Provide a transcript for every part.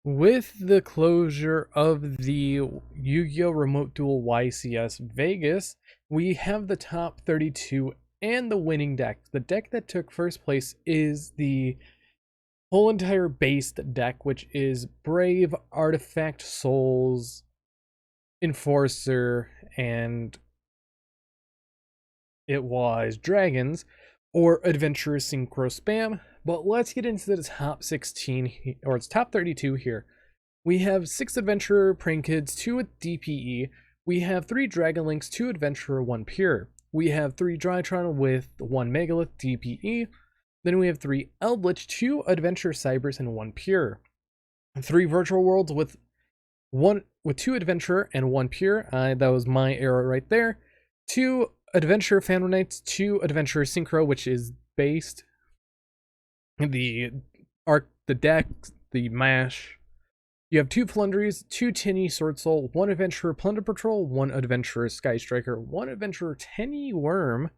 With the closure of the Yu-Gi-Oh! Remote Duel YCS Vegas, we have the top 32 and the winning deck. The deck that took first place is the whole entire based deck, which is Brave, Artifact, Souls, Enforcer, and it was Dragons, or Adventurer Synchro Spam. But let's get into the top 16, or it's top 32 here. We have 6 Adventurer Prank Kids, 2 with DPE. We have 3 Dragon Links, 2 Adventurer, 1 Pure. We have 3 Drytron with 1 Megalith DPE. Then we have 3 Eldritch, 2 Adventurer Cybers, and 1 Pure. 3 Virtual Worlds with 2 Adventurer and 1 Pure. That was my error right there. 2 Adventurer Phantom Knights, 2 Adventurer Synchro, which is based the deck, the mash. You have 2 Flunderies, 2 Tinny Sword Soul, 1 Adventurer Plunder Patrol, 1 Adventurer Sky Striker, 1 Adventurer Tenny Worm,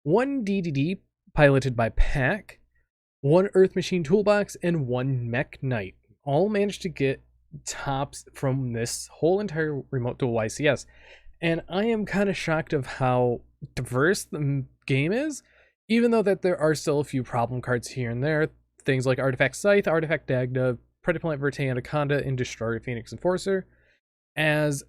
1 DDD piloted by Pack, 1 Earth Machine Toolbox, and 1 Mech Knight. All managed to get tops from this whole entire Remote Duel YCS. And I am kind of shocked of how diverse the game is, even though that there are still a few problem cards here and there. Things like Artifact Scythe, Artifact Dagda, Predaplant Verte Anaconda, and Destroyer Phoenix Enforcer. As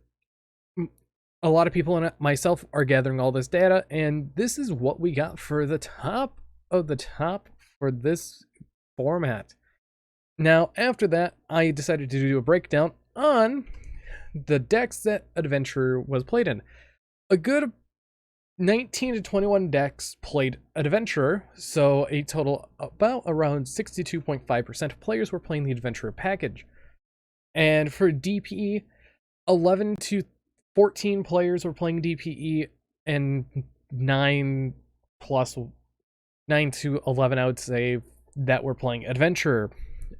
a lot of people and myself are gathering all this data, and this is what we got for the top of the top for this format. Now, after that, I decided to do a breakdown on the decks that Adventurer was played in. A good 19 to 21 decks played Adventurer, so a total about around 62.5% of players were playing the Adventurer package. And for DPE, 11 to 14 players were playing DPE, and 9 to 11, I would say, that were playing Adventurer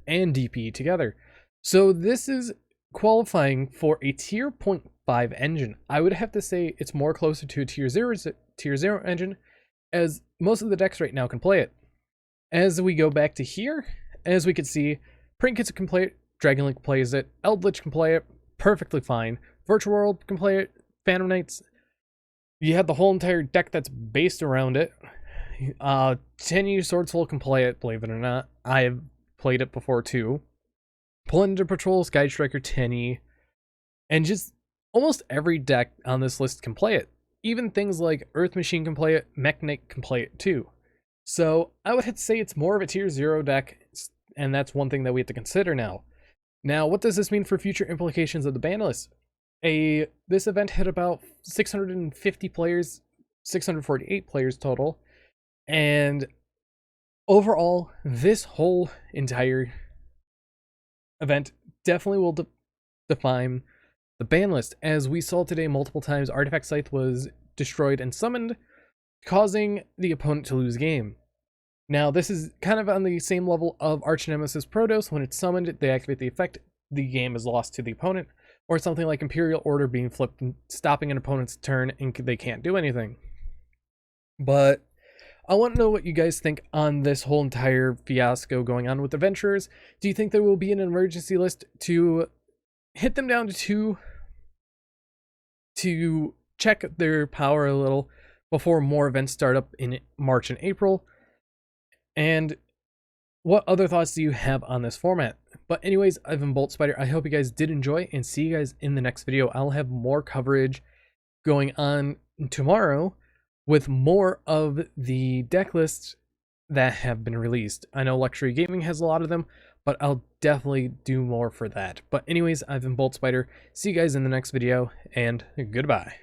and DPE together. So this is qualifying for a tier 0.5 engine. I would have to say it's more closer to a tier 0 engine, as most of the decks right now can play it. As we go back to here, as we can see, Prank Kids can play it, Dragon Link plays it, Eldritch can play it perfectly fine, Virtual World can play it, Phantom Knights, you have the whole entire deck that's based around it. 10U Swordsoul can play it, believe it or not. I have played it before too. Plunder Patrol, Sky Striker, Tenny, and just almost every deck on this list can play it. Even things like Earth Machine can play it, Mech Knight can play it too. So I would have to say it's more of a tier 0 deck, and that's one thing that we have to consider now. Now, what does this mean for future implications of the ban list? This event hit about 650 players, 648 players total, and overall, this whole entire event definitely will define the ban list. As we saw today multiple times, Artifact Scythe was destroyed and summoned, causing the opponent to lose game. Now, this is kind of on the same level of Arch Nemesis Protos. When it's summoned, they activate the effect, the game is lost to the opponent, or something like Imperial Order being flipped and stopping an opponent's turn and they can't do anything. But I want to know what you guys think on this whole entire fiasco going on with Adventurers. Do you think there will be an emergency list to hit them down to 2 to check their power a little before more events start up in March and April? And what other thoughts do you have on this format? But anyways, I've been Bolt Spider. I hope you guys did enjoy, and see you guys in the next video. I'll have more coverage going on tomorrow with more of the deck lists that have been released. I know Luxury Gaming has a lot of them, but I'll definitely do more for that. But anyways, I've been Bolt Spider. See you guys in the next video, and goodbye.